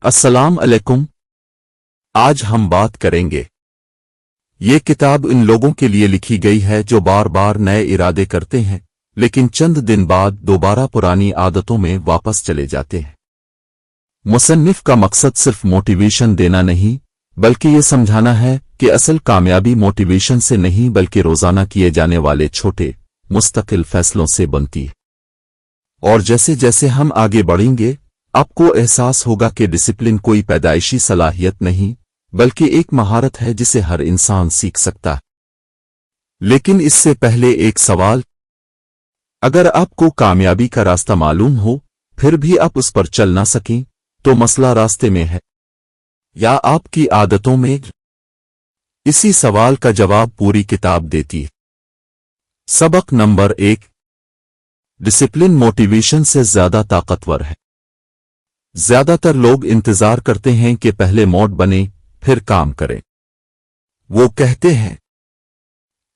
अस्सलाम अलैकुम। आज हम बात करेंगे, ये किताब इन लोगों के लिए लिखी गई है जो बार बार नए इरादे करते हैं लेकिन चंद दिन बाद दोबारा पुरानी आदतों में वापस चले जाते हैं। मुसन्निफ का मकसद सिर्फ मोटिवेशन देना नहीं बल्कि ये समझाना है कि असल कामयाबी मोटिवेशन से नहीं बल्कि रोजाना किए जाने वाले छोटे मुस्तकिल फैसलों से बनती है। और जैसे जैसे हम आगे बढ़ेंगे आपको एहसास होगा कि डिसिप्लिन कोई पैदाइशी सलाहियत नहीं बल्कि एक महारत है जिसे हर इंसान सीख सकता है। लेकिन इससे पहले एक सवाल, अगर आपको कामयाबी का रास्ता मालूम हो फिर भी आप उस पर चल ना सकें तो मसला रास्ते में है या आपकी आदतों में? इसी सवाल का जवाब पूरी किताब देती है। सबक नंबर 1, डिसिप्लिन मोटिवेशन से ज्यादा ताकतवर है। ज्यादातर लोग इंतजार करते हैं कि पहले मोड बने फिर काम करें। वो कहते हैं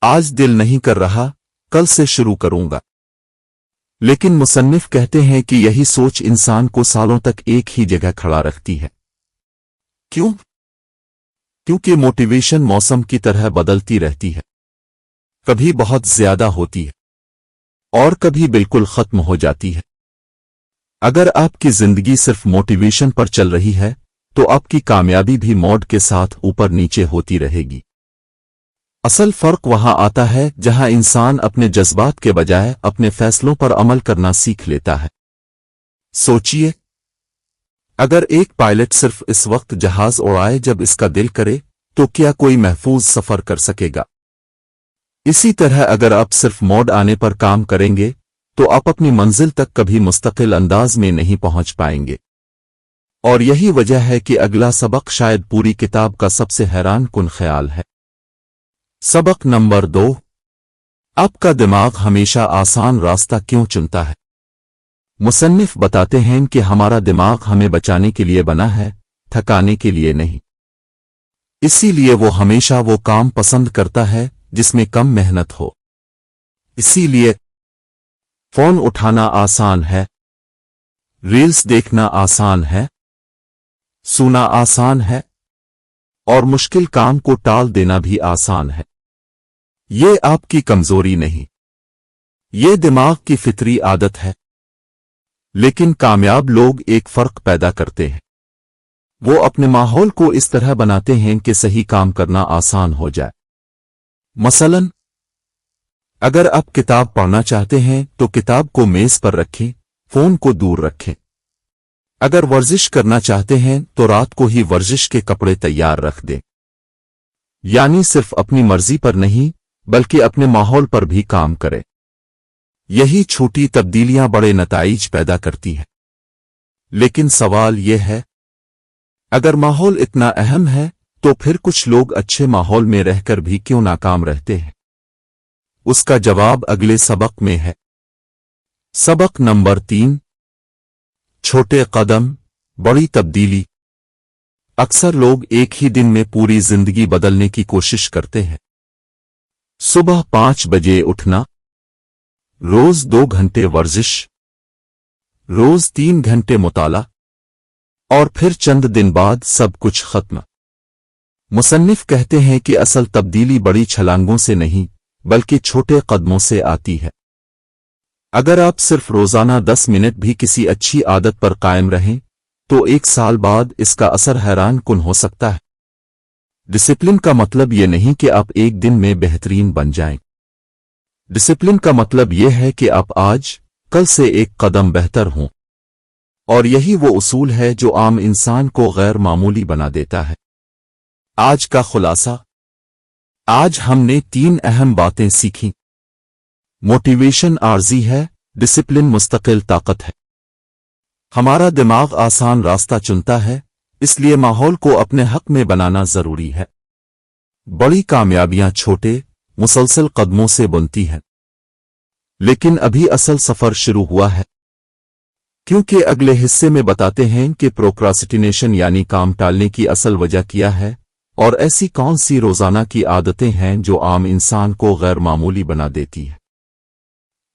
आज दिल नहीं कर रहा, कल से शुरू करूंगा। लेकिन मुसन्निफ कहते हैं कि यही सोच इंसान को सालों तक एक ही जगह खड़ा रखती है। क्यों? क्योंकि मोटिवेशन मौसम की तरह बदलती रहती है। कभी बहुत ज्यादा होती है और कभी बिल्कुल खत्म हो जाती है। अगर आपकी जिंदगी सिर्फ मोटिवेशन पर चल रही है तो आपकी कामयाबी भी मोड के साथ ऊपर नीचे होती रहेगी। असल फर्क वहां आता है जहां इंसान अपने जज्बात के बजाय अपने फैसलों पर अमल करना सीख लेता है। सोचिए, अगर एक पायलट सिर्फ इस वक्त जहाज उड़ाए जब इसका दिल करे तो क्या कोई महफूज सफर कर सकेगा? इसी तरह अगर आप सिर्फ मोड आने पर काम करेंगे तो आप अपनी मंजिल तक कभी मुस्तकिल अंदाज में नहीं पहुंच पाएंगे। और यही वजह है कि अगला सबक शायद पूरी किताब का सबसे हैरान कुन ख्याल है। सबक नंबर 2, आपका दिमाग हमेशा आसान रास्ता क्यों चुनता है? मुसन्निफ बताते हैं कि हमारा दिमाग हमें बचाने के लिए बना है, थकाने के लिए नहीं। इसीलिए वो हमेशा वो काम पसंद करता है जिसमें कम मेहनत हो। इसीलिए फोन उठाना आसान है, रील्स देखना आसान है, सुना आसान है और मुश्किल काम को टाल देना भी आसान है। ये आपकी कमजोरी नहीं, ये दिमाग की फितरी आदत है। लेकिन कामयाब लोग एक फर्क पैदा करते हैं। वो अपने माहौल को इस तरह बनाते हैं कि सही काम करना आसान हो जाए। मसलन, अगर आप किताब पढ़ना चाहते हैं तो किताब को मेज पर रखें, फोन को दूर रखें। अगर वर्जिश करना चाहते हैं तो रात को ही वर्जिश के कपड़े तैयार रख दें। यानी सिर्फ अपनी मर्जी पर नहीं बल्कि अपने माहौल पर भी काम करें। यही छोटी तब्दीलियां बड़े नताइज पैदा करती हैं। लेकिन सवाल यह है, अगर माहौल इतना अहम है तो फिर कुछ लोग अच्छे माहौल में रहकर भी क्यों नाकाम रहते हैं? उसका जवाब अगले सबक में है। सबक नंबर 3, छोटे कदम बड़ी तब्दीली। अक्सर लोग एक ही दिन में पूरी जिंदगी बदलने की कोशिश करते हैं। सुबह 5 बजे उठना, रोज 2 घंटे वर्जिश, रोज 3 घंटे मुताला और फिर चंद दिन बाद सब कुछ खत्म। मुसन्निफ कहते हैं कि असल तब्दीली बड़ी छलांगों से नहीं बल्कि छोटे कदमों से आती है। अगर आप सिर्फ रोजाना 10 मिनट भी किसी अच्छी आदत पर कायम रहें तो 1 साल बाद इसका असर हैरान कुन हो सकता है। डिसिप्लिन का मतलब यह नहीं कि आप एक दिन में बेहतरीन बन जाएं। डिसिप्लिन का मतलब यह है कि आप आज कल से एक कदम बेहतर हों। और यही वो उसूल है जो आम इंसान को गैर मामूली बना देता है। आज का खुलासा, आज हमने 3 अहम बातें सीखी। मोटिवेशन आर्जी है, डिसिप्लिन मुस्तकिल ताकत है। हमारा दिमाग आसान रास्ता चुनता है, इसलिए माहौल को अपने हक में बनाना जरूरी है। बड़ी कामयाबियां छोटे मुसलसल कदमों से बनती हैं। लेकिन अभी असल सफर शुरू हुआ है, क्योंकि अगले हिस्से में बताते हैं कि प्रोक्रास्टिनेशन यानी काम टालने की असल वजह क्या है और ऐसी कौन सी रोजाना की आदतें हैं जो आम इंसान को गैर मामूली बना देती है।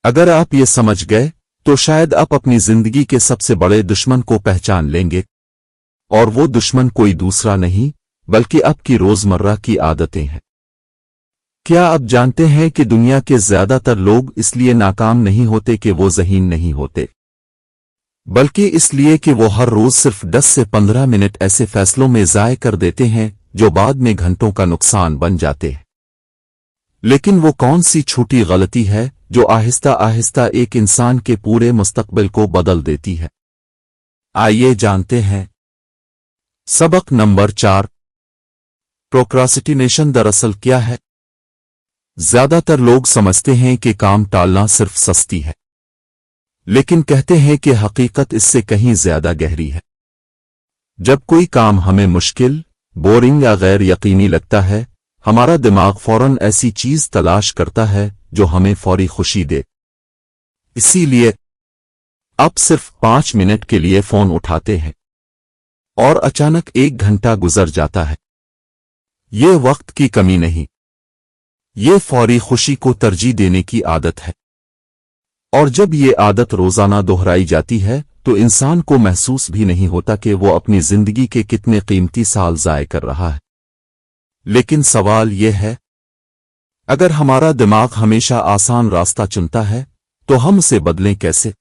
अगर आप ये समझ गए तो शायद आप अपनी जिंदगी के सबसे बड़े दुश्मन को पहचान लेंगे اور وہ دشمن کوئی دوسرا نہیں بلکہ اب کی روزمرہ کی عادتیں ہیں۔ کیا آپ جانتے ہیں کہ دنیا کے زیادہ تر لوگ اس لیے ناکام نہیں ہوتے کہ وہ ذہین نہیں ہوتے، بلکہ اس لیے کہ وہ ہر روز صرف 10 سے 15 منٹ ایسے فیصلوں میں ضائع کر دیتے ہیں جو بعد میں گھنٹوں کا نقصان بن جاتے ہیں۔ لیکن وہ کون سی چھوٹی غلطی ہے جو آہستہ آہستہ ایک انسان کے پورے مستقبل کو بدل دیتی ہے؟ آئیے جانتے ہیں۔ سبق نمبر 4، پروکراسٹینیشن دراصل کیا ہے؟ زیادہ تر لوگ سمجھتے ہیں کہ کام ٹالنا صرف سستی ہے، لیکن کہتے ہیں کہ حقیقت اس سے کہیں زیادہ گہری ہے۔ جب کوئی کام ہمیں مشکل، بورنگ یا غیر یقینی لگتا ہے، ہمارا دماغ فوراً ایسی چیز تلاش کرتا ہے جو ہمیں فوری خوشی دے۔ اسی لیے اب صرف 5 منٹ کے لیے فون اٹھاتے ہیں اور اچانک 1 گھنٹہ گزر جاتا ہے۔ یہ وقت کی کمی نہیں، یہ فوری خوشی کو ترجیح دینے کی عادت ہے۔ اور جب یہ عادت روزانہ دہرائی جاتی ہے تو انسان کو محسوس بھی نہیں ہوتا کہ وہ اپنی زندگی کے کتنے قیمتی سال ضائع کر رہا ہے۔ لیکن سوال یہ ہے، اگر ہمارا دماغ ہمیشہ آسان راستہ چنتا ہے تو ہم اسے بدلیں کیسے؟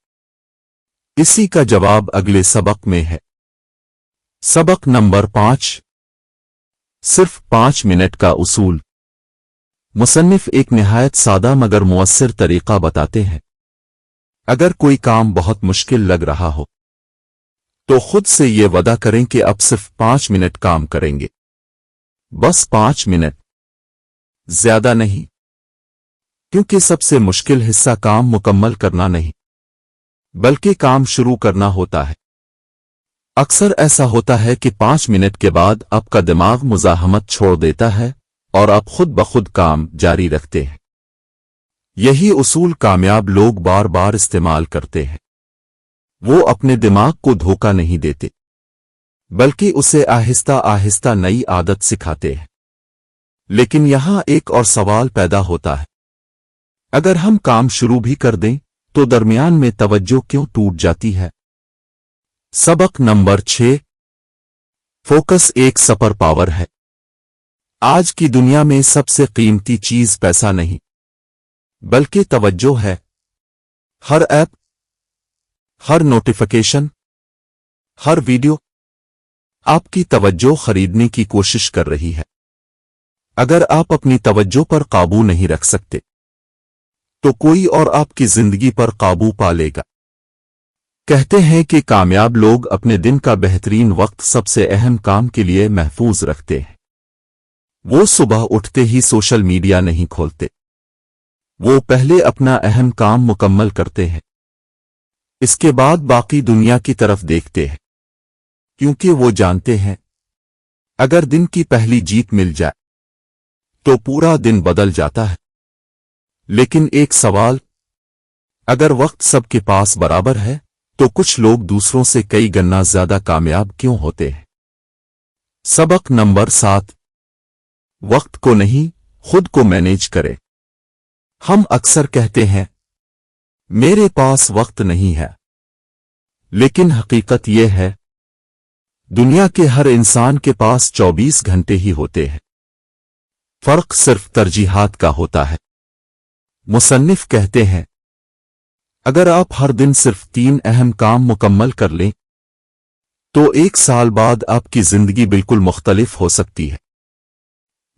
اسی کا جواب اگلے سبق میں ہے۔ سبق نمبر 5، صرف 5 منٹ کا اصول۔ مصنف ایک نہایت سادہ مگر مؤثر طریقہ بتاتے ہیں۔ اگر کوئی کام بہت مشکل لگ رہا ہو تو خود سے یہ وعدہ کریں کہ اب صرف 5 منٹ کام کریں گے، بس 5 منٹ، زیادہ نہیں، کیونکہ سب سے مشکل حصہ کام مکمل کرنا نہیں بلکہ کام شروع کرنا ہوتا ہے۔ اکثر ایسا ہوتا ہے کہ 5 منٹ کے بعد آپ کا دماغ مزاحمت چھوڑ دیتا ہے اور آپ خود بخود کام جاری رکھتے ہیں۔ یہی اصول کامیاب لوگ بار بار استعمال کرتے ہیں۔ وہ اپنے دماغ کو دھوکہ نہیں دیتے بلکہ اسے آہستہ آہستہ نئی عادت سکھاتے ہیں۔ لیکن یہاں ایک اور سوال پیدا ہوتا ہے، اگر ہم کام شروع بھی کر دیں تو درمیان میں توجہ کیوں ٹوٹ جاتی ہے؟ سبق نمبر 6، فوکس ایک سپر پاور ہے۔ آج کی دنیا میں سب سے قیمتی چیز پیسہ نہیں بلکہ توجہ ہے۔ ہر ایپ، ہر نوٹیفیکیشن، ہر ویڈیو آپ کی توجہ خریدنے کی کوشش کر رہی ہے۔ اگر آپ اپنی توجہ پر قابو نہیں رکھ سکتے تو کوئی اور آپ کی زندگی پر قابو پا لے گا۔ کہتے ہیں کہ کامیاب لوگ اپنے دن کا بہترین وقت سب سے اہم کام کے لیے محفوظ رکھتے ہیں۔ وہ صبح اٹھتے ہی سوشل میڈیا نہیں کھولتے، وہ پہلے اپنا اہم کام مکمل کرتے ہیں، اس کے بعد باقی دنیا کی طرف دیکھتے ہیں، کیونکہ وہ جانتے ہیں اگر دن کی پہلی جیت مل جائے تو پورا دن بدل جاتا ہے۔ لیکن ایک سوال، اگر وقت سب کے پاس برابر ہے تو کچھ لوگ دوسروں سے کئی گنا زیادہ کامیاب کیوں ہوتے ہیں؟ سبق نمبر 7، وقت کو نہیں، خود کو مینیج کرے۔ ہم اکثر کہتے ہیں میرے پاس وقت نہیں ہے، لیکن حقیقت یہ ہے دنیا کے ہر انسان کے پاس 24 گھنٹے ہی ہوتے ہیں، فرق صرف ترجیحات کا ہوتا ہے۔ مصنف کہتے ہیں اگر آپ ہر دن صرف 3 اہم کام مکمل کر لیں تو 1 سال بعد آپ کی زندگی بالکل مختلف ہو سکتی ہے۔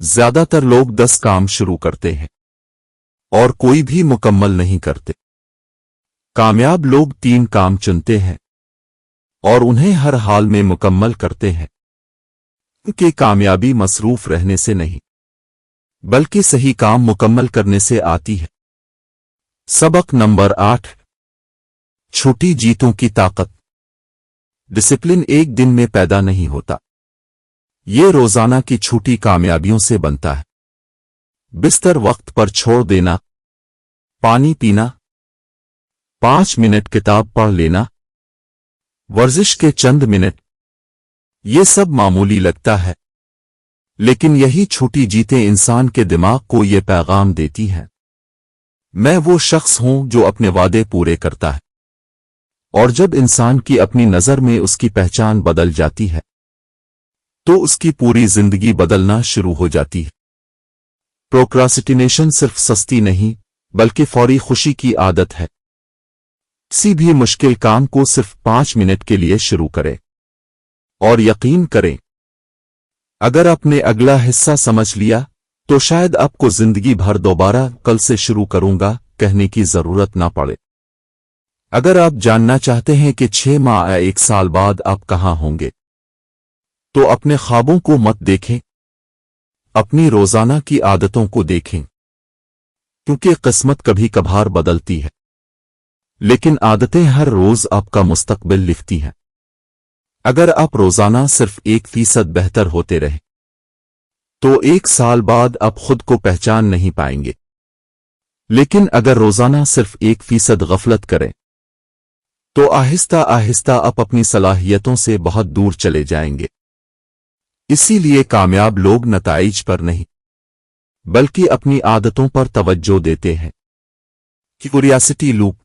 زیادہ تر لوگ 10 کام شروع کرتے ہیں اور کوئی بھی مکمل نہیں کرتے۔ کامیاب لوگ 3 کام چنتے ہیں اور انہیں ہر حال میں مکمل کرتے ہیں، کیونکہ کامیابی مصروف رہنے سے نہیں بلکہ صحیح کام مکمل کرنے سے آتی ہے۔ سبق نمبر 8، چھوٹی جیتوں کی طاقت۔ ڈسپلن ایک دن میں پیدا نہیں ہوتا، یہ روزانہ کی چھوٹی کامیابیوں سے بنتا ہے۔ بستر وقت پر چھوڑ دینا، پانی پینا، 5 منٹ کتاب پڑھ لینا، ورزش کے چند منٹ، یہ سب معمولی لگتا ہے، لیکن یہی چھوٹی جیتیں انسان کے دماغ کو یہ پیغام دیتی ہیں، میں وہ شخص ہوں جو اپنے وعدے پورے کرتا ہے۔ اور جب انسان کی اپنی نظر میں اس کی پہچان بدل جاتی ہے तो उसकी पूरी जिंदगी बदलना शुरू हो जाती है। प्रोक्रास्टिनेशन सिर्फ सस्ती नहीं बल्कि फौरी खुशी की आदत है। किसी भी मुश्किल काम को सिर्फ 5 मिनट के लिए शुरू करें और यकीन करें, अगर आपने अगला हिस्सा समझ लिया तो शायद आपको जिंदगी भर दोबारा कल से शुरू करूंगा कहने की जरूरत ना पड़े। अगर आप जानना चाहते हैं कि 6 माह या 1 साल बाद आप कहां होंगे, तो अपने ख्वाबों को मत देखें, अपनी रोजाना की आदतों को देखें, क्योंकि किस्मत कभी कभार बदलती है, लेकिन आदतें हर रोज आपका मुस्तकबिल लिखती हैं। अगर आप रोजाना सिर्फ 1% बेहतर होते रहे, तो 1 साल बाद आप खुद को पहचान नहीं पाएंगे। लेकिन अगर रोजाना सिर्फ 1% गफलत करें, तो आहिस्ता आहिस्ता आप अपनी सलाहियतों से बहुत दूर चले जाएंगे। इसीलिए कामयाब लोग नताइज पर नहीं बल्कि अपनी आदतों पर तवज्जो देते हैं। Curiosity loop.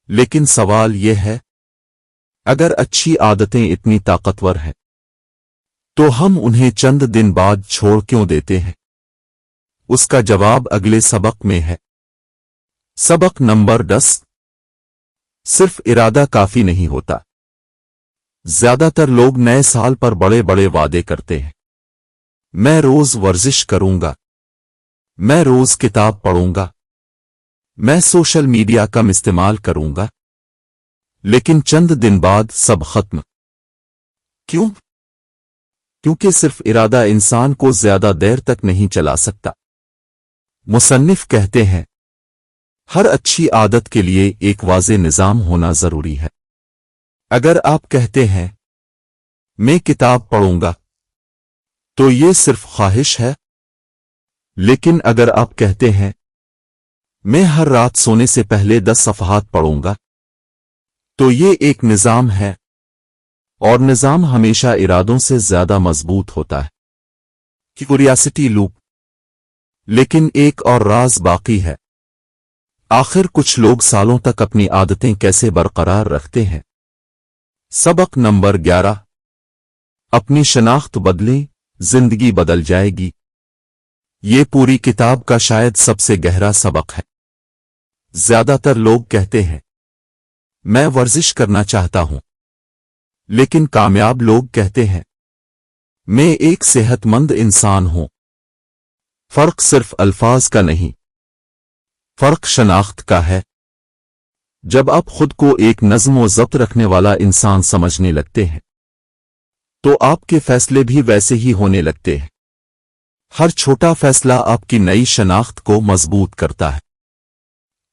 लेकिन सवाल यह है, अगर अच्छी आदतें इतनी ताकतवर हैं, तो हम उन्हें चंद दिन बाद छोड़ क्यों देते हैं? उसका जवाब अगले सबक में है। सबक नंबर 10। सिर्फ इरादा काफी नहीं होता। ज्यादातर लोग नए साल पर बड़े बड़े वादे करते हैं। मैं रोज वर्जिश करूंगा, मैं रोज किताब पढ़ूंगा, मैं सोशल मीडिया कम इस्तेमाल करूंगा। लेकिन चंद दिन बाद सब खत्म। क्यों? क्योंकि सिर्फ इरादा इंसान को ज्यादा देर तक नहीं चला सकता। मुसन्निफ कहते हैं, हर अच्छी आदत के लिए एक वाज़े निज़ाम होना जरूरी है। अगर आप कहते हैं, मैं किताब पढ़ूंगा, तो ये सिर्फ ख्वाहिश है। लेकिन अगर आप कहते हैं, मैं हर रात सोने से पहले 10 सफ़हात पढ़ूंगा, तो ये एक निज़ाम है, और निज़ाम हमेशा इरादों से ज्यादा मजबूत होता है। Curiosity loop. लेकिन एक और राज बाकी है। आखिर कुछ लोग सालों तक अपनी आदतें कैसे बरकरार रखते हैं? सबक नंबर 11। अपनी शनाख्त बदलें, जिंदगी बदल जाएगी। ये पूरी किताब का शायद सबसे गहरा सबक है। ज्यादातर लोग कहते हैं, मैं वर्जिश करना चाहता हूं, लेकिन कामयाब लोग कहते हैं, मैं एक सेहतमंद इंसान हूं। फर्क सिर्फ अल्फाज का नहीं, फर्क शनाख्त का है। जब आप खुद को एक नज़्म व ज़ब्त रखने वाला इंसान समझने लगते हैं, तो आपके फैसले भी वैसे ही होने लगते हैं। हर छोटा फैसला आपकी नई शनाख्त को मजबूत करता है।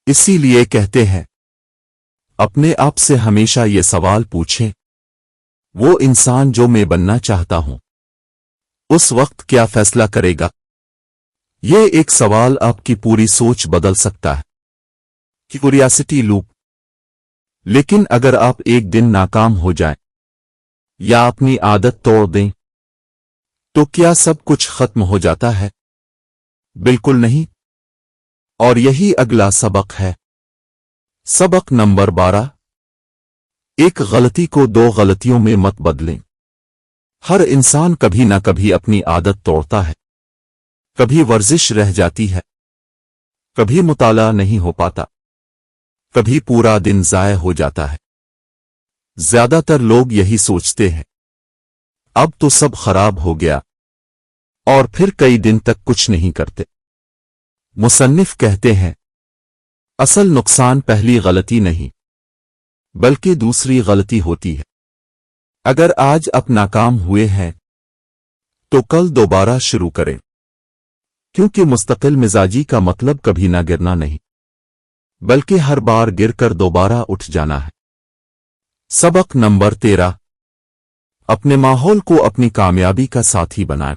इसीलिए कहते हैं, अपने आप से हमेशा ये सवाल पूछें, वो इंसान जो मैं बनना चाहता हूं, उस वक्त क्या फैसला करेगा? ये एक सवाल आपकी पूरी सोच बदल सकता है। Curiosity loop. लेकिन अगर आप एक दिन नाकाम हो जाएं या अपनी आदत तोड़ दें, तो क्या सब कुछ खत्म हो जाता है? बिल्कुल नहीं। और यही अगला सबक है। सबक नंबर 12। एक गलती को 2 गलतियों में मत बदलें। हर इंसान कभी ना कभी अपनी आदत तोड़ता है। कभी वर्जिश रह जाती है, कभी मुताला नहीं हो पाता, कभी पूरा दिन ज़ाय हो जाता है। ज्यादातर लोग यही सोचते हैं, अब तो सब खराब हो गया, और फिर कई दिन तक कुछ नहीं करते। मुसन्निफ कहते हैं, असल नुकसान पहली गलती नहीं बल्कि दूसरी गलती होती है। अगर आज आप नाकाम हुए हैं, तो कल दोबारा शुरू करें, क्योंकि मुस्तकिल मिजाजी का मतलब कभी ना गिरना नहीं, बल्कि हर बार गिरकर दोबारा उठ जाना है। सबक नंबर 13। अपने माहौल को अपनी कामयाबी का साथी बनाएं।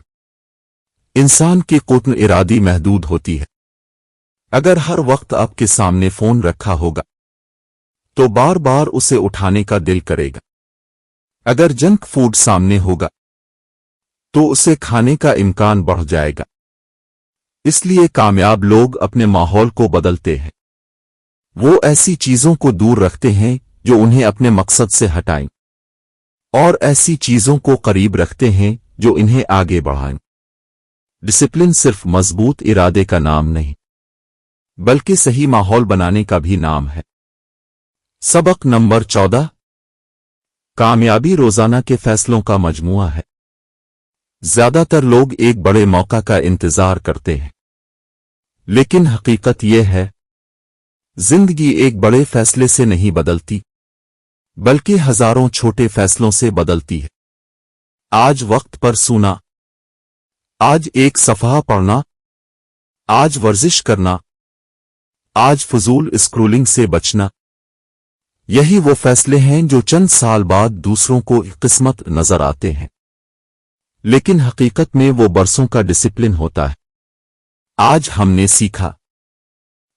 इंसान की कुव्वत इरादी महदूद होती है। अगर हर वक्त आपके सामने फोन रखा होगा, तो बार बार उसे उठाने का दिल करेगा। अगर जंक फूड सामने होगा, तो उसे खाने का इम्कान बढ़ जाएगा। इसलिए कामयाब लोग अपने माहौल को बदलते हैं। वो ऐसी चीजों को दूर रखते हैं जो उन्हें अपने मकसद से हटाएं। और ऐसी चीजों को करीब रखते हैं जो इन्हें आगे बढ़ाएं। डिसिप्लिन सिर्फ मजबूत इरादे का नाम नहीं, बल्कि सही माहौल बनाने का भी नाम है। सबक नंबर 14। कामयाबी रोजाना के फैसलों का मजमूआ है। ज्यादातर लोग एक बड़े मौका का इंतजार करते हैं, लेकिन हकीकत यह है, जिंदगी एक बड़े फैसले से नहीं बदलती, बल्कि हजारों छोटे फैसलों से बदलती है। आज वक्त पर सोना, आज एक सफ़हा पढ़ना, आज वर्जिश करना, आज फजूल स्क्रोलिंग से बचना, यही वो फैसले हैं जो चंद साल बाद दूसरों को किस्मत नजर आते हैं, लेकिन हकीकत में वो बरसों का डिसिप्लिन होता है। आज हमने सीखा,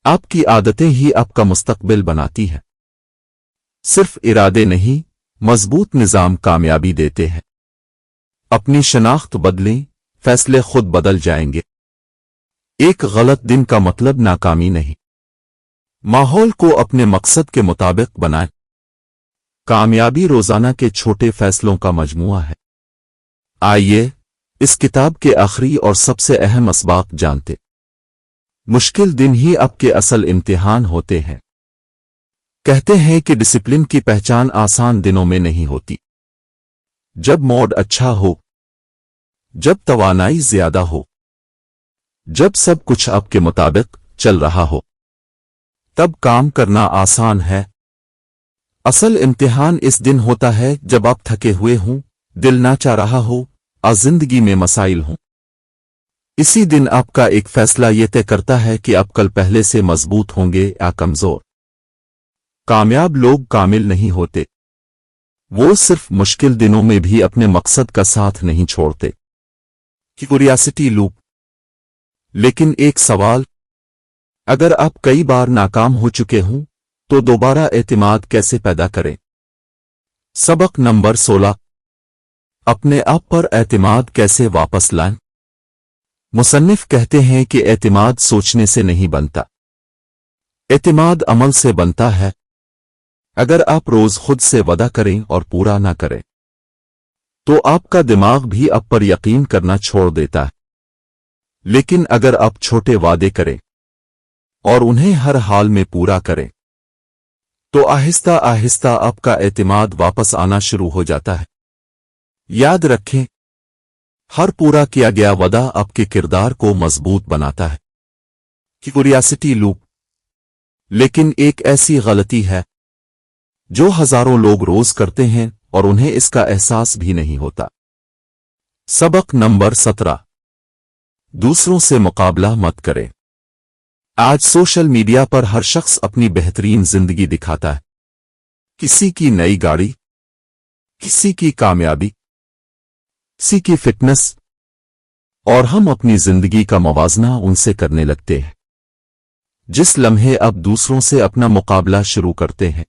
आपकी आदतें ही आपका मुस्तकबिल बनाती हैं। सिर्फ इरादे नहीं, मजबूत निजाम कामयाबी देते हैं। अपनी शनाख्त बदलें, फैसले खुद बदल जाएंगे। एक गलत दिन का मतलब नाकामी नहीं। माहौल को अपने मकसद के मुताबिक बनाएं। कामयाबी रोजाना के छोटे फैसलों का मजमूआ है। आइए इस किताब के आखिरी और सबसे अहम असबाक जानते। मुश्किल दिन ही आपके असल इम्तिहान होते हैं। कहते हैं कि डिसिप्लिन की पहचान आसान दिनों में नहीं होती। जब मूड अच्छा हो, जब तवानाई ज्यादा हो, जब सब कुछ आपके मुताबिक चल रहा हो, तब काम करना आसान है। असल इम्तिहान इस दिन होता है जब आप थके हुए हों, दिल ना चाह रहा हो और जिंदगी में मसाइल हों। इसी दिन आपका एक फैसला यह तय करता है कि आप कल पहले से मजबूत होंगे या कमजोर। कामयाब लोग कामिल नहीं होते, वो सिर्फ मुश्किल दिनों में भी अपने मकसद का साथ नहीं छोड़ते। Curiosity loop. लेकिन एक सवाल, अगर आप कई बार नाकाम हो चुके हों तो दोबारा एतमाद कैसे पैदा करें? सबक नंबर 16। अपने आप पर एतमाद कैसे वापस लाएं? मुसन्निफ कहते हैं कि एतमाद सोचने से नहीं बनता, एतमाद अमल से बनता है। अगर आप रोज खुद से वादा करें और पूरा ना करें, तो आपका दिमाग भी आप पर यकीन करना छोड़ देता है। लेकिन अगर आप छोटे वादे करें और उन्हें हर हाल में पूरा करें, तो आहिस्ता आहिस्ता आपका एतमाद वापस आना शुरू हो जाता है। याद रखें, हर पूरा किया गया वादा आपके किरदार को मजबूत बनाता है। Curiosity loop. लेकिन एक ऐसी गलती है जो हजारों लोग रोज करते हैं और उन्हें इसका एहसास भी नहीं होता। सबक नंबर 17। दूसरों से मुकाबला मत करें। आज सोशल मीडिया पर हर शख्स अपनी बेहतरीन जिंदगी दिखाता है। किसी की नई गाड़ी, किसी की कामयाबी, किसी की फिटनेस, और हम अपनी जिंदगी का मवाजना उनसे करने लगते हैं। जिस लम्हे आप दूसरों से अपना मुकाबला शुरू करते हैं,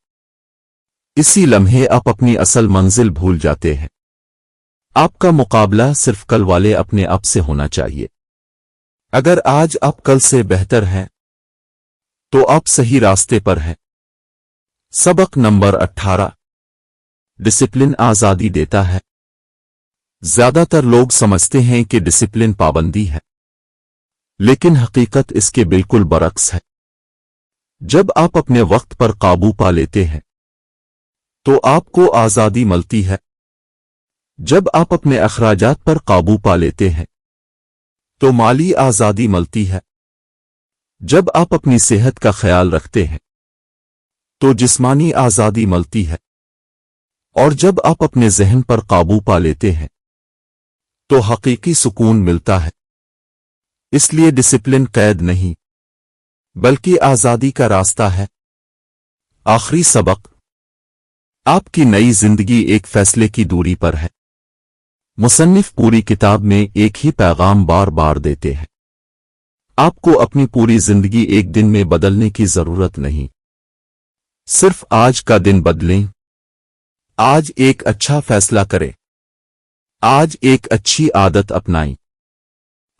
इसी लम्हे आप अपनी असल मंजिल भूल जाते हैं। आपका मुकाबला सिर्फ कल वाले अपने आप से होना चाहिए। अगर आज आप कल से बेहतर हैं, तो आप सही रास्ते पर हैं। सबक नंबर 18। डिसिप्लिन आजादी देता है। ज्यादातर लोग समझते हैं कि डिसिप्लिन पाबंदी है, लेकिन हकीकत इसके बिल्कुल बरक्स है। जब आप अपने वक्त पर काबू पा लेते हैं, तो आपको आजादी मिलती है। जब आप अपने अखराजात पर काबू पा लेते हैं, तो माली आजादी मिलती है। जब आप अपनी सेहत का ख्याल रखते हैं, तो जिस्मानी आजादी मिलती है। और जब आप अपने जहन पर काबू पा लेते हैं, तो हकीकी सुकून मिलता है। इसलिए डिसिप्लिन कैद नहीं, बल्कि आजादी का रास्ता है। आखिरी सबक, आपकी नई जिंदगी एक फैसले की दूरी पर है। मुसन्निफ पूरी किताब में एक ही पैगाम बार बार देते हैं। आपको अपनी पूरी जिंदगी एक दिन में बदलने की जरूरत नहीं, सिर्फ आज का दिन बदलें। आज एक अच्छा फैसला करें, आज एक अच्छी आदत अपनाएं,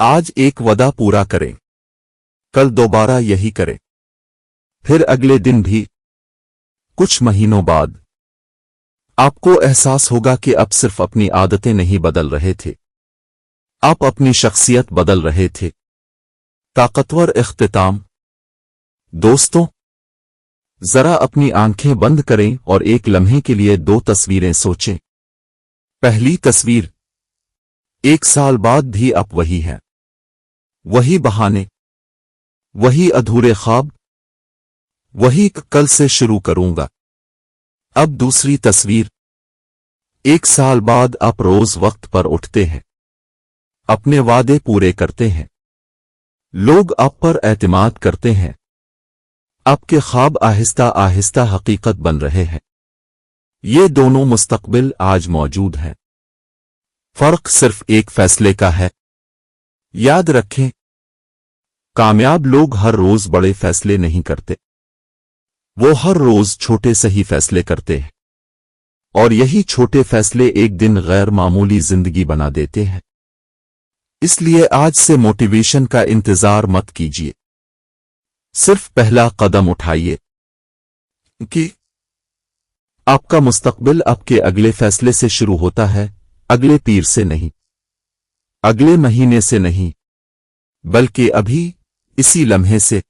आज एक वादा पूरा करें, कल दोबारा यही करें, फिर अगले दिन भी, कुछ महीनों बाद, आपको एहसास होगा कि अब सिर्फ अपनी आदतें नहीं बदल रहे थे, आप अपनी शख्सियत बदल रहे थे। ताकतवर इख्तिताम। दोस्तों, जरा अपनी आंखें बंद करें और एक लम्हे के लिए दो तस्वीरें सोचें। पहली तस्वीर, 1 साल बाद भी आप वही हैं, वही बहाने, वही अधूरे ख्वाब, वही कल से शुरू करूंगा। अब दूसरी तस्वीर, 1 साल बाद आप रोज वक्त पर उठते हैं, अपने वादे पूरे करते हैं, लोग आप पर एतमाद करते हैं, आपके ख्वाब आहिस्ता आहिस्ता हकीकत बन रहे हैं। ये दोनों मुस्तकबिल आज मौजूद हैं, फर्क सिर्फ एक फैसले का है। याद रखें, कामयाब लोग हर रोज बड़े फैसले नहीं करते, वो हर रोज छोटे सही फैसले करते हैं, और यही छोटे फैसले एक दिन गैर मामूली जिंदगी बना देते हैं। इसलिए आज से मोटिवेशन का इंतजार मत कीजिए, सिर्फ पहला कदम उठाइए कि आपका मुस्तकबिल आपके अगले फैसले से शुरू होता है, अगले तीर से नहीं, अगले महीने से नहीं, बल्कि अभी इसी लम्हे से।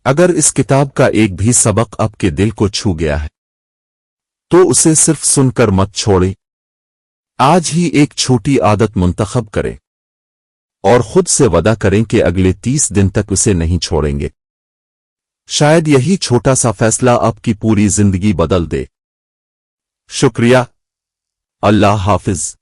अगर इस किताब का एक भी सबक आपके दिल को छू गया है तो उसे सिर्फ सुनकर मत छोड़ें। आज ही एक छोटी आदत मुंतखब करें और खुद से वादा करें कि अगले 30 दिन तक उसे नहीं छोड़ेंगे। शायद यही छोटा सा फैसला आपकी पूरी जिंदगी बदल दे। शुक्रिया। अल्लाह हाफिज।